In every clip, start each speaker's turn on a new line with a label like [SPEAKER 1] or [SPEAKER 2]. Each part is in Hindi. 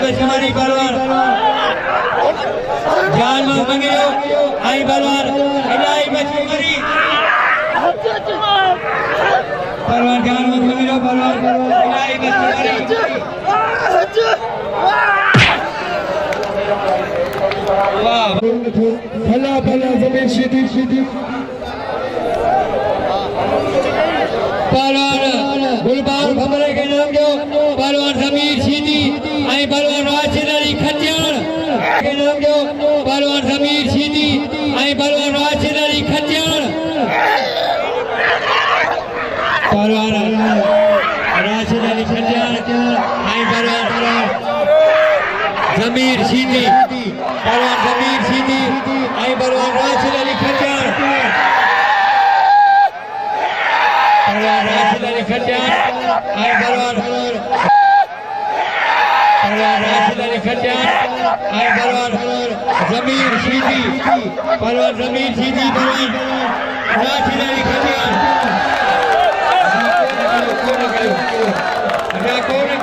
[SPEAKER 1] बचमानी पहलवान जान में मंगियो आई पहलवान इलाही बचमानी पहलवान जान में मंगियो पहलवान इलाही बचमानी वाह भला भला जमीन सीधी सीधी पहलवान गुलबाग भमरे के नाम जो पहलवान जमीन सीधी आई पहलवान राशिद अली खटियान के नाम जो पहलवान जमीन सीधी आई पहलवान राशिद अली खटियान पहलवान राशिद अली खटियान आई पहलवान जमीर सीधी पहलवान जमीर सीधी आई पहलवान राशिद अली खटियान पहलवान राशिद अली खटियान आई पहलवान राशिद अली खटियान आई पहलवान जमीर सीधी पहलवान जमीर सीधी पहलवान राशिद अली खटियान कौन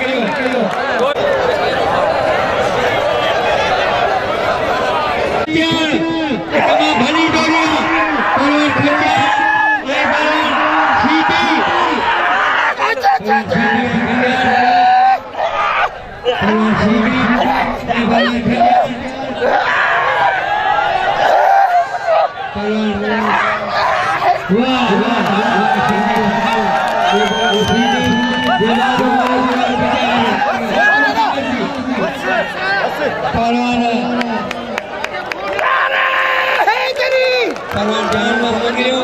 [SPEAKER 1] करियो भली डोरिया पहलवान खटियान आई पहलवान सीधी पहलवान सीधी आई पहलवान खटियान पहलवान वाह वाह सीधी पहलवान पहलवान जान में मंगियो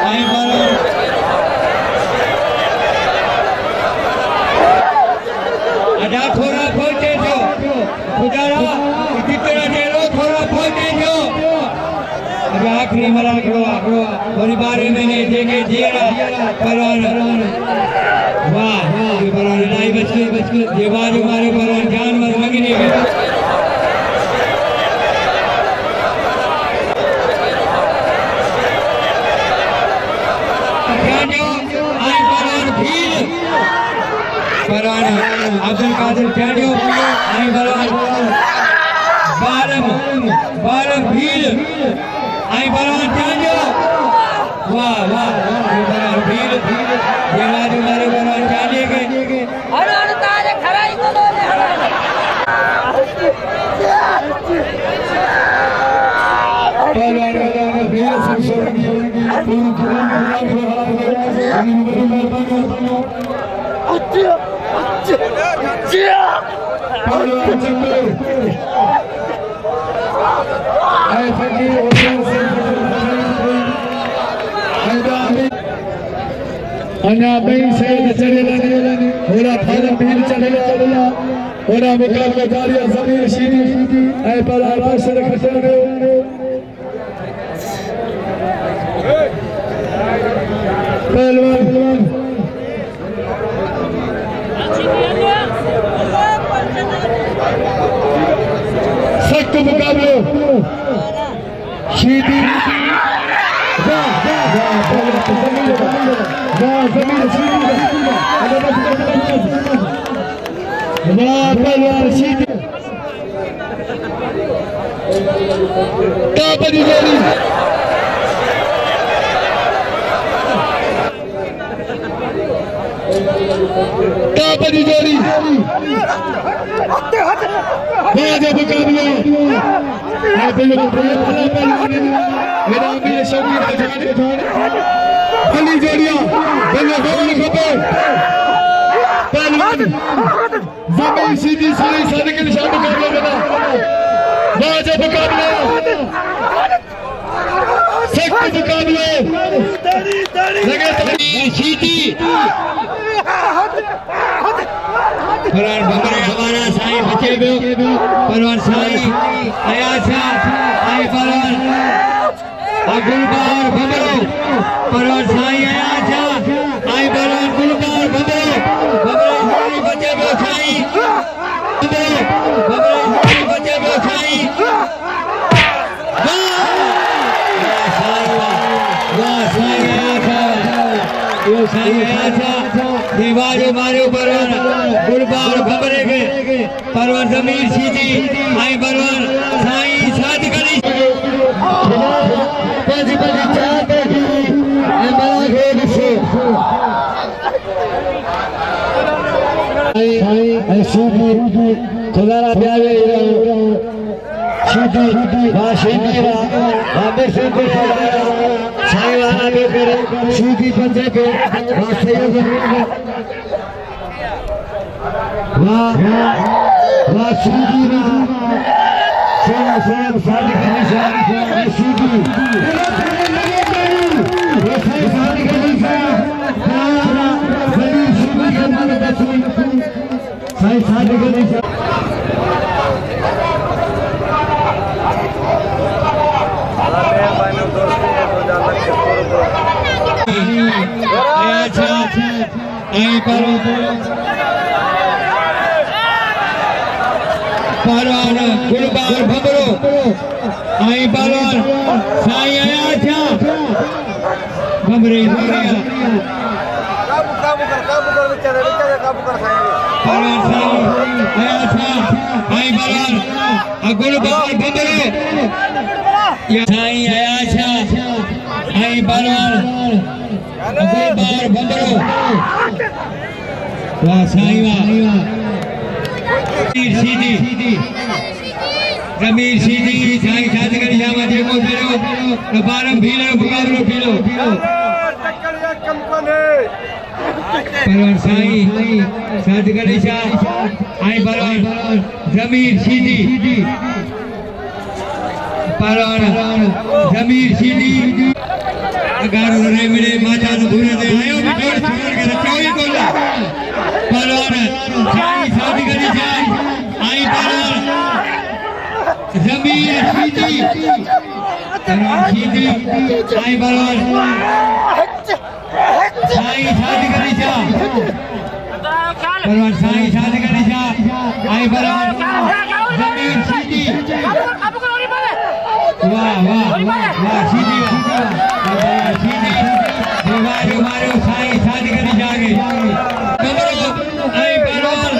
[SPEAKER 1] आई पहलवान अदा थोड़ा पहुंचे जो गुजारा कितना देरो थोड़ा पहुंचे जो अब आखिरी malakhro बड़ी बारे मैंने देखे दिया पहलवान वाह पहलवान नहीं बच के ये बार हमारे पहलवान जान में मंगिने में पहलवान अब्दुल कादिर कैडियो आई पहलवान बारम भील आई पहलवान कैडियो वाह वाह पहलवान भील ये मारे पहलवान कैडियो के
[SPEAKER 2] अरे ताज खराई को लो ले
[SPEAKER 1] पहलवान भील संसोर अन्ना बई से चले होरा फारम भील चलेला होरा मुकाबला जारी जमीर सीधी ऐ पर आवाज से खटरे पहलवान सख्त मुकाबले सीधी जमीन सीधी पहलवान सीधी काबरी जोड़ी काबरी जोड़ी बाजे मुकाबले भली जोड़िया पहलवान जमीन सीधी सारी सारी के निशान मुकाबले बना बाजे मुकाबले सख्त मुकाबले सीधी पहलवान भमरे हमारा साईं बचे बियो पहलवान साईं आयासा आई पहलवान गुलबाग भमरो पहलवान साईं आयासा आई पहलवान गुलबाग भमरो साईं बचे बियो साईं साईं बचे बियो साईं वाह साईं आयासा साईं आया दीवारो मारो परवर गुलबार खबरे के परवर जमीर सीधी आई परवर साईं साथ करी पंजी पंजी चार बेटी malakhro दिसो आई सूदी खुदारा प्यारे सीधी वाह सीधी वाह सीधी साईं वाला पे करे सीधी पंजे पे वाह सैयद वाह वाह सीधी वाह साथ करी सीधी परवान गुलबार भबरो आई परवान साईं आया था भबरे काबू कर बेचारे काबू कर परवान साईं आया था आई परवान गुलबार भबरो साईं आया था आई परवान गुलबार भबरो वाह साईं वाह सीधी जमीर सीधी साईं साथ करी जावा जेको फेरो बारम भीलो मुकाबलो भीलो परवर साईं साथ करी जा आई परवर जमीर सीधी परवर जमीर सीधी अगारो रे मिले माता नु भूरे दे आयो भी जोड़ छोड़ के चोई कोला परवर साईं साथ करी जा आई परवर जमीर सीधी आई परवर साईं साथ करी जा परवर साईं साथ करी जा आई परवर जमीर सीधी वाह वाह वाह सीधी सीधी मारो मारो साईं साथ करी जागे आई परवर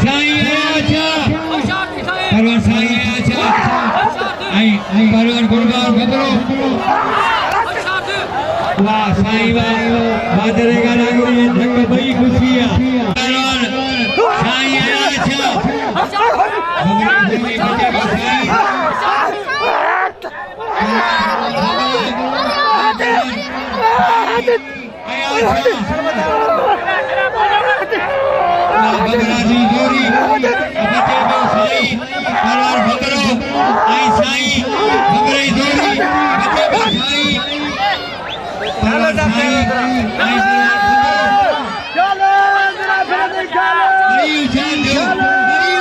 [SPEAKER 1] साईं आया परवर साईं आया आई परवर गुलबार भबरो वाह साईं वाह बादरे का लागरी धंग बई खुशियां परवर साईं आया बगराजी जोरी बच्चे में साईं परवर भबरो आई साईं भबरे जोरी बच्चे में साईं परवर साईं आई चलो जरा फिर आई उछाल दो आई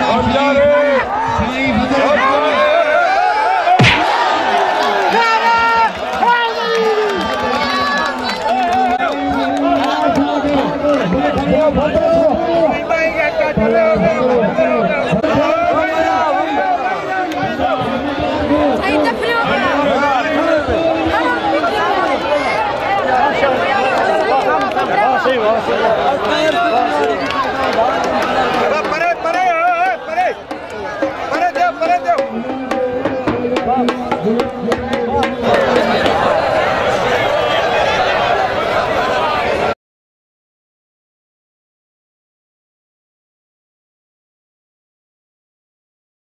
[SPEAKER 1] उछाल साईं भबरो परे